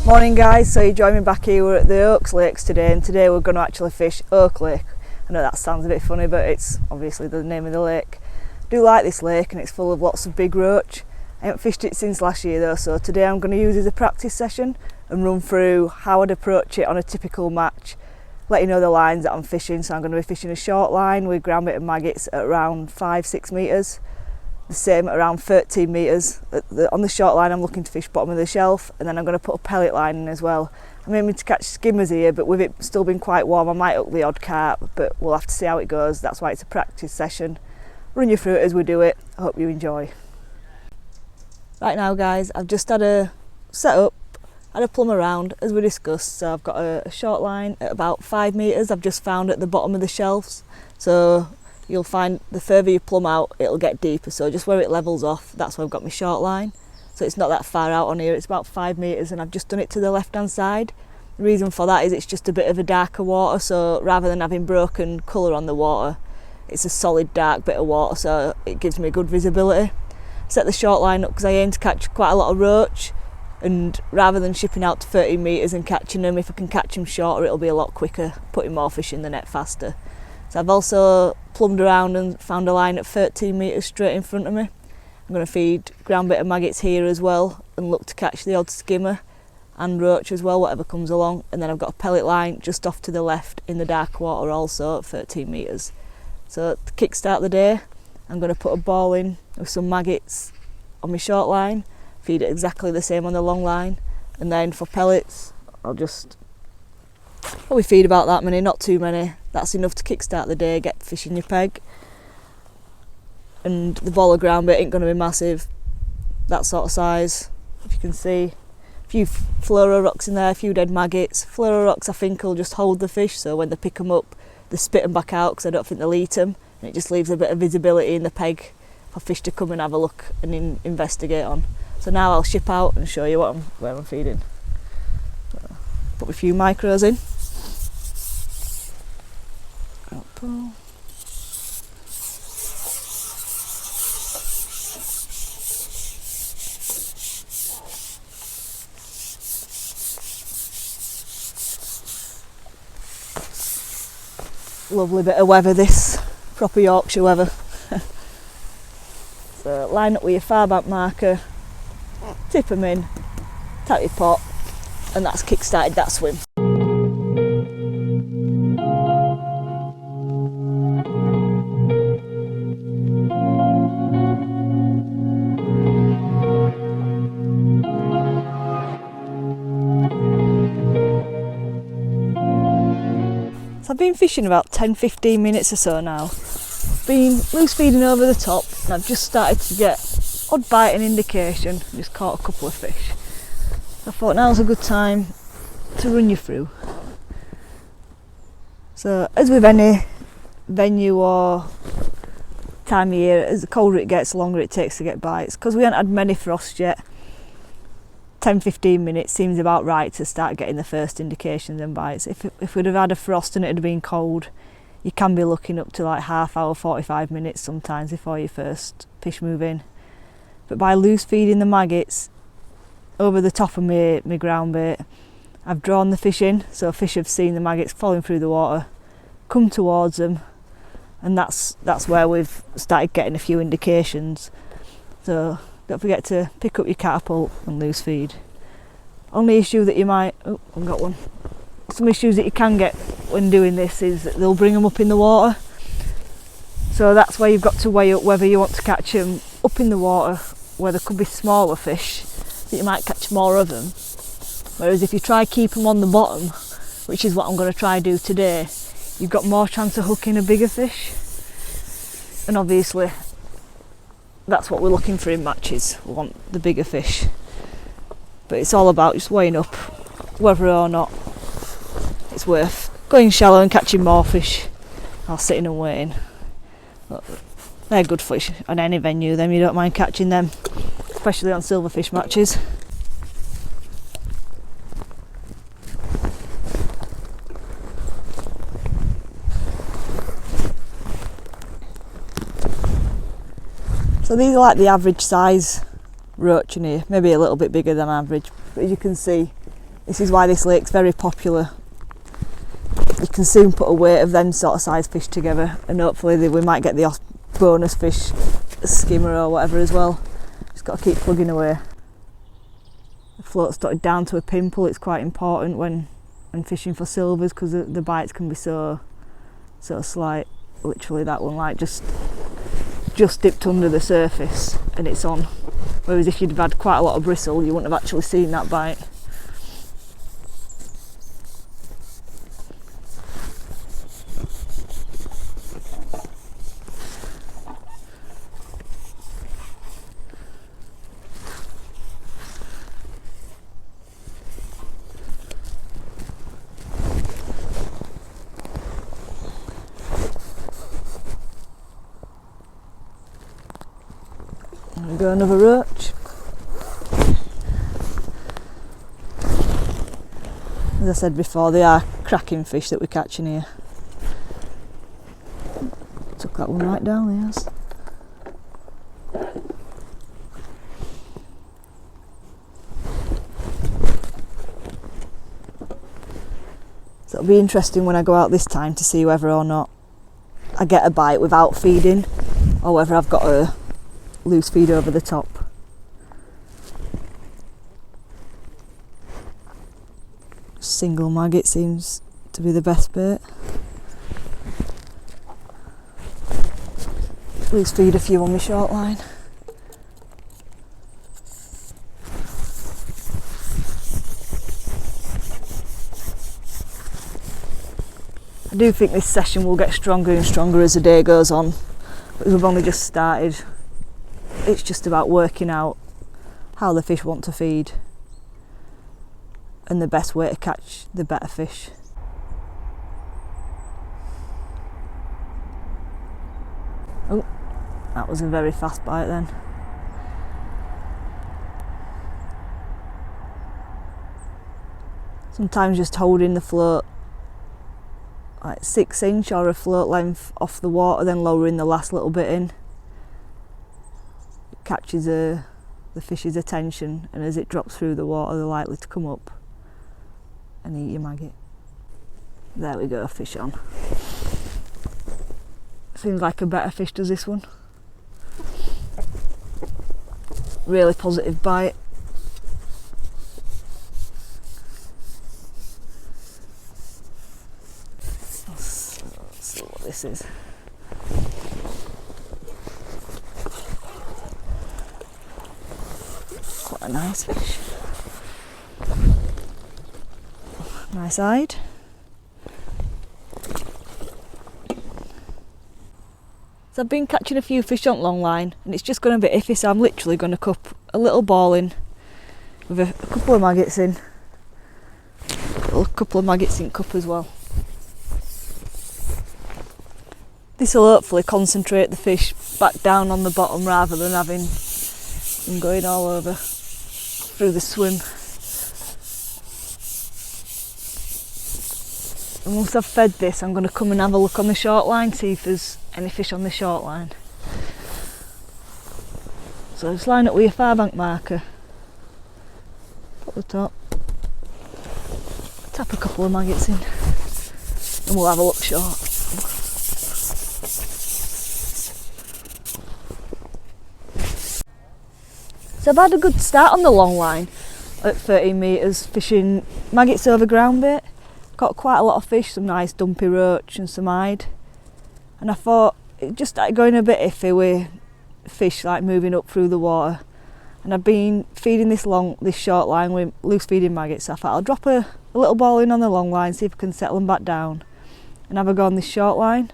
Morning guys, so you join me back here. We're at the Oaks Lakes today, and today we're going to actually fish Oak Lake. I know that sounds a bit funny, but it's obviously the name of the lake. I do like this lake and it's full of lots of big roach. I haven't fished it since last year though, so today I'm going to use it as a practice session and run through how I'd approach it on a typical match, let you know the lines that I'm fishing. So I'm going to be fishing a short line with ground bait and maggots at around 5-6 metres. The same at around 13 metres. On the short line I'm looking to fish bottom of the shelf, and then I'm going to put a pellet line in as well. I'm aiming to catch skimmers here, but with it still being quite warm I might hook the odd carp, but we'll have to see how it goes. That's why it's a practice session. Run you through it as we do it. I hope you enjoy. Right now guys, I've just had a set up, had a plumb around as we discussed. So I've got a short line at about 5 metres I've just found at the bottom of the shelves. So you'll find the further you plumb out it'll get deeper, so just where it levels off, that's where I've got my short line. So it's not that far out on here, it's about 5 metres, and I've just done it to the left hand side. The reason for that is it's just a bit of a darker water, so rather than having broken colour on the water, it's a solid dark bit of water, so it gives me good visibility. Set the short line up because I aim to catch quite a lot of roach, and rather than shipping out to 13 metres and catching them, if I can catch them shorter it'll be a lot quicker, putting more fish in the net faster. So I've also plumbed around and found a line at 13 metres straight in front of me. I'm going to feed ground bait and maggots here as well and look to catch the odd skimmer and roach as well, whatever comes along. And then I've got a pellet line just off to the left in the dark water also at 13 metres. So to kickstart the day, I'm going to put a ball in with some maggots on my short line, feed it exactly the same on the long line, and then for pellets I'll just probably feed about that many, not too many. That's enough to kickstart the day, get fish in your peg. And the ball of ground bait ain't going to be massive, that sort of size. If you can see, a few fluoro rocks in there, a few dead maggots. Fluoro rocks I think will just hold the fish, so when they pick them up they spit them back out because I don't think they'll eat them, and it just leaves a bit of visibility in the peg for fish to come and have a look and investigate on. So now I'll ship out and show you where I'm feeding. So, put a few micros in. Pull. Lovely bit of weather this, proper Yorkshire weather. So line up with your far back marker, tip them in, tap your pot, and that's kick-started that swim. So I've been fishing about 10-15 minutes or so now. Been loose feeding over the top, and I've just started to get odd bite and indication. Just caught a couple of fish. I thought now's a good time to run you through. So as with any venue or time of year, as the colder it gets, the longer it takes to get bites. Because we haven't had many frosts yet, 10-15 minutes seems about right to start getting the first indications and bites. If we'd have had a frost and it had been cold, you can be looking up to like half hour, 45 minutes sometimes before your first fish move in. But by loose feeding the maggots over the top of my ground bait, I've drawn the fish in, so fish have seen the maggots falling through the water, come towards them, and that's where we've started getting a few indications. So don't forget to pick up your catapult and loose feed. Only issue that you might, oh, I've got one. Some issues that you can get when doing this is that they'll bring them up in the water. So that's where you've got to weigh up whether you want to catch them up in the water where there could be smaller fish, that you might catch more of them. Whereas if you try keep them on the bottom, which is what I'm going to try do today, you've got more chance of hooking a bigger fish. And obviously that's what we're looking for in matches, we want the bigger fish. But it's all about just weighing up whether or not it's worth going shallow and catching more fish or sitting and waiting. But they're good fish on any venue, them you don't mind catching them, especially on silverfish matches. So these are like the average size roach in here, maybe a little bit bigger than average, but as you can see This is why this lake's very popular. You can soon put a weight of them sort of size fish together, and hopefully we might get the bonus fish, a skimmer or whatever as well. Just got to keep plugging away. The float's dotted down to a pimple. It's quite important when fishing for silvers, because the bites can be so slight. Literally that one like just dipped under the surface and it's on. Whereas if you'd have had quite a lot of bristle, you wouldn't have actually seen that bite. There we go, another roach. As I said before, they are cracking fish that we're catching here. Took that one right down, yes. So it'll be interesting when I go out this time to see whether or not I get a bite without feeding, or whether I've got a loose feed over the top. Single maggot seems to be the best bait. Loose feed a few on my short line. I do think this session will get stronger and stronger as the day goes on, but we've only just started. It's just about working out how the fish want to feed and the best way to catch the better fish. Oh, that was a very fast bite then. Sometimes just holding the float like 6 inch or a float length off the water, then lowering the last little bit in, catches the fish's attention, and as it drops through the water they're likely to come up and eat your maggot. There we go, fish on. Seems like a better fish does this one. Really positive bite. Let's see what this is. Quite a nice fish. Nice eyed. So I've been catching a few fish on long line and it's just going a bit iffy, so I'm literally going to cup a little ball in with a couple of maggots in. A couple of maggots in cup as well. This will hopefully concentrate the fish back down on the bottom rather than having them going all over through the swim. And once I've fed this, I'm going to come and have a look on the short line, see if there's any fish on the short line. So just line up with your 5 bank marker, put the top, tap a couple of maggots in, and we'll have a look short. So I've had a good start on the long line at 13 metres, fishing maggots over ground bait. Caught quite a lot of fish, some nice dumpy roach and some hide. And I thought it just started going a bit iffy with fish like moving up through the water. And I've been feeding this short line with loose feeding maggots, so I thought I'll drop a little ball in on the long line, see if I can settle them back down and have a go on this short line.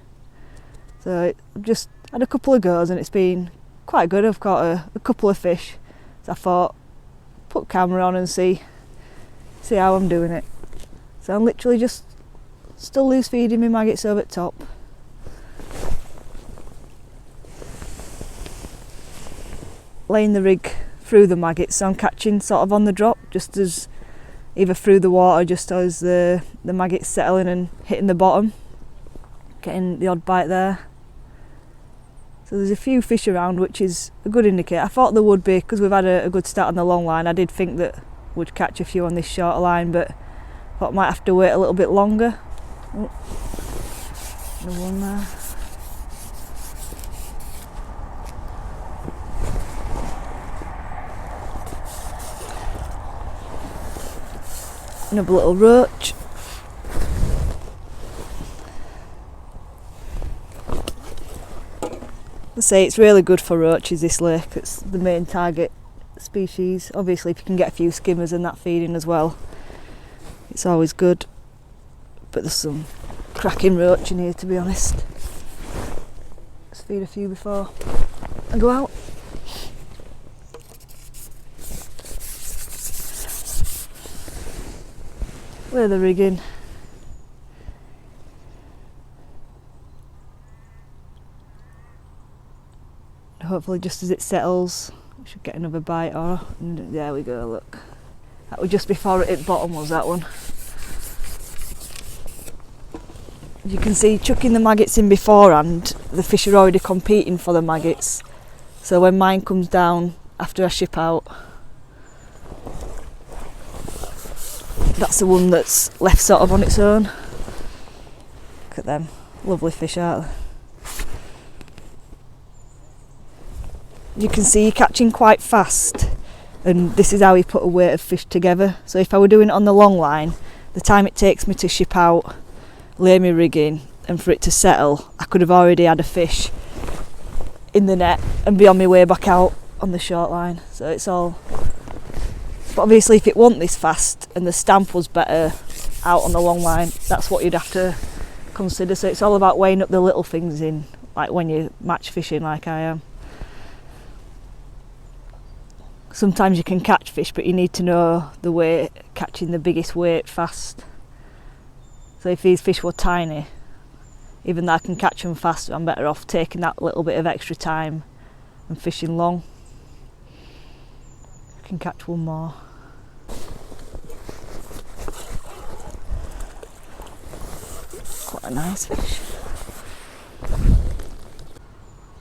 So I've just had a couple of goes and it's been quite good. I've caught a couple of fish, so I thought put camera on and see how I'm doing it. So I'm literally just still loose feeding my maggots over at top. Laying the rig through the maggots, so I'm catching sort of on the drop, just as either through the water, just as the maggots settling and hitting the bottom, getting the odd bite there. So there's a few fish around, which is a good indicator. I thought there would be, because we've had a good start on the long line. I did think that would catch a few on this shorter line, but thought I might have to wait a little bit longer. Oh, another one there. Another little roach. I say it's really good for roaches, this lake. It's the main target species. Obviously if you can get a few skimmers and that feeding as well, it's always good. But there's some cracking roach in here, to be honest. Let's feed a few before I go out. Where are the rigging? Hopefully just as it settles we should get another bite. Or there we go, look, that was just before it hit bottom, was that one. As you can see, chucking the maggots in beforehand, the fish are already competing for the maggots, so when mine comes down after I ship out, that's the one that's left sort of on its own. Look at them, lovely fish, aren't they? You can see you're catching quite fast, and this is how you put a weight of fish together. So if I were doing it on the long line, the time it takes me to ship out, lay me rigging, and for it to settle, I could have already had a fish in the net and be on my way back out on the short line. So it's all, but obviously if it wasn't this fast and the stamp was better out on the long line, that's what you'd have to consider. So it's all about weighing up the little things in, like when you match fishing like I am. Sometimes you can catch fish, but you need to know the weight, catching the biggest weight fast. So if these fish were tiny, even though I can catch them fast, I'm better off taking that little bit of extra time and fishing long. I can catch one more. Quite a nice fish.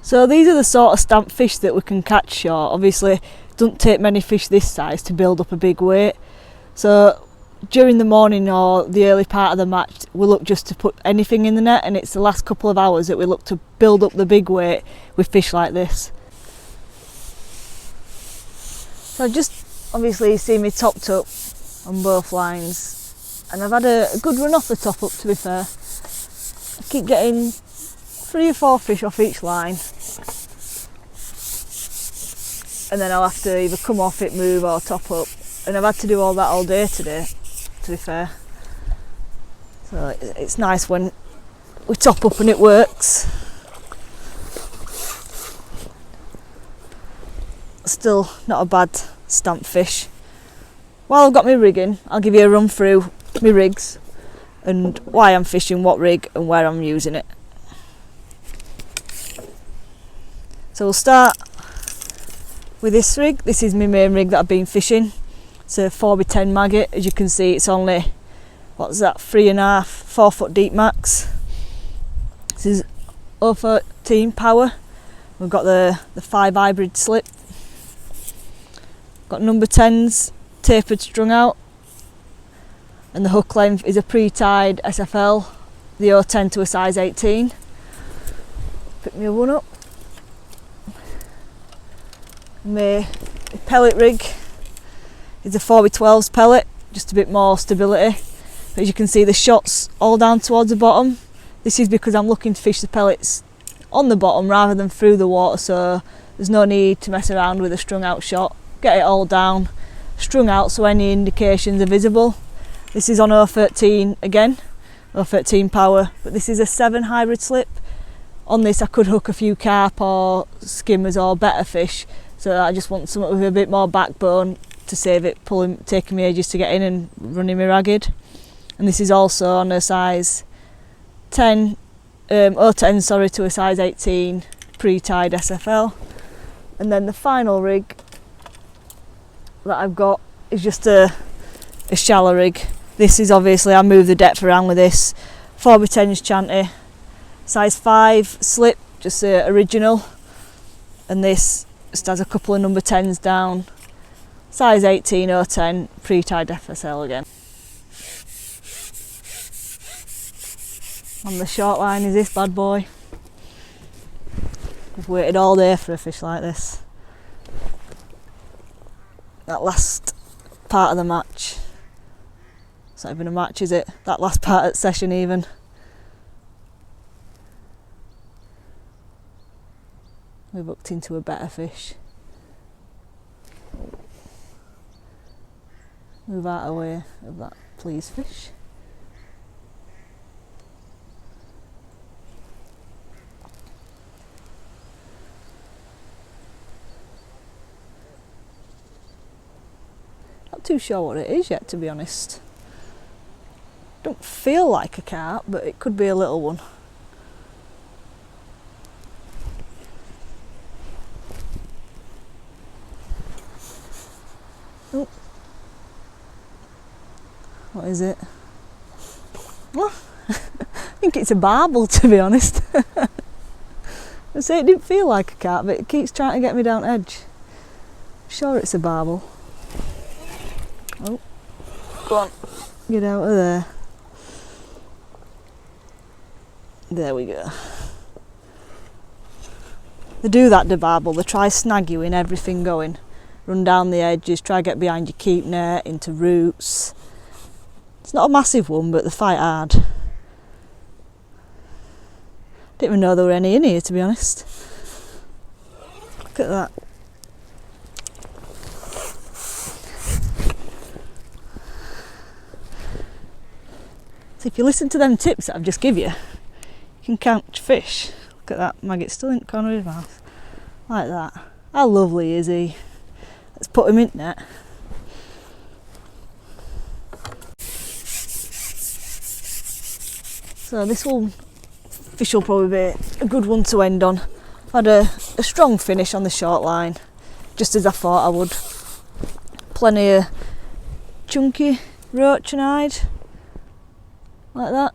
So these are the sort of stamp fish that we can catch short. Obviously it doesn't take many fish this size to build up a big weight. So during the morning or the early part of the match, we look just to put anything in the net, and it's the last couple of hours that we look to build up the big weight with fish like this. So just obviously you see me topped up on both lines, and I've had a good run off the top up, to be fair. I keep getting 3 or 4 fish off each line, and then I'll have to either come off it, move, or top up, and I've had to do all that all day today, to be fair. So it's nice when we top up and it works. Still not a bad stamp fish. While I've got my rigging, I'll give you a run through my rigs and why I'm fishing what rig and where I'm using it. So we'll start with this rig. This is my main rig that I've been fishing. It's a 4x10 maggot. As you can see, it's only, what's that, 3.5, 4 foot deep max. This is 013 power. We've got the 5 hybrid slip. Got number 10s tapered strung out, and the hook length is a pre-tied SFL, the 010 to a size 18. Pick me one up. My pellet rig is a 4x12s pellet, just a bit more stability. But as you can see, the shot's all down towards the bottom. This is because I'm looking to fish the pellets on the bottom rather than through the water, so there's no need to mess around with a strung out shot. Get it all down, strung out, so any indications are visible. This is on 013 again, 013 power, but this is a 7 hybrid slip. On this I could hook a few carp or skimmers or better fish, so I just want something with a bit more backbone to save it taking me ages to get in and running me ragged. And this is also on a size 10, 010 sorry, to a size 18 pre-tied SFL. And then the final rig that I've got is just a shallow rig. This is obviously, I move the depth around with this. 4x10 chanty, size 5 slip, just original, and this just has a couple of number 10s down Size 18/010, pre-tied FSL again. On the short line is this bad boy. I've waited all day for a fish like this. That last part of the match, it's not even a match, is it? That last part of the session even. We've hooked into a better fish. Move out of the way of that, please, fish. Not too sure what it is yet, to be honest. Don't feel like a carp, but it could be a little one. Oh. What is it? Oh. I think it's a barbel, to be honest. I say it didn't feel like a carp, but it keeps trying to get me down edge. I'm sure it's a barbel. Oh, go on, get out of there. There we go. They do that, the barbel. They try snag you in everything going. Run down the edges, try get behind your keep net, into roots. It's not a massive one, but they fight hard. Didn't even know there were any in here, to be honest. Look at that. So if you listen to them tips that I've just give you, you can catch fish. Look at that maggot still in the corner of his mouth. Like that. How lovely is he? Let's put him in net. So this fish will probably be a good one to end on. I've had a strong finish on the short line, just as I thought I would. Plenty of chunky roach and hide, like that.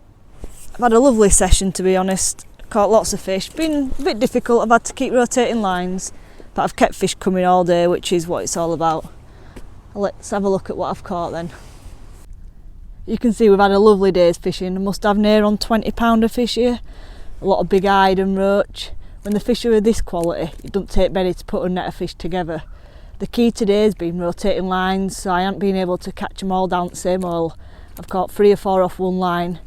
I've had a lovely session, to be honest. Caught lots of fish. Been a bit difficult, I've had to keep rotating lines, but I've kept fish coming all day, which is what it's all about. Let's have a look at what I've caught then. You can see we've had a lovely day's fishing. I must have near on 20 pounder fish here. A lot of big hide and roach. When the fish are of this quality, it doesn't take many to put a net of fish together. The key today has been rotating lines, so I haven't been able to catch them all down the same hole. I've caught 3 or 4 off one line,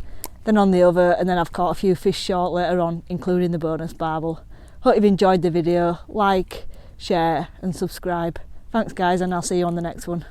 then on the other, and then I've caught a few fish short later on, including the bonus barbel. Hope you've enjoyed the video. Like, share and subscribe. Thanks guys, and I'll see you on the next one.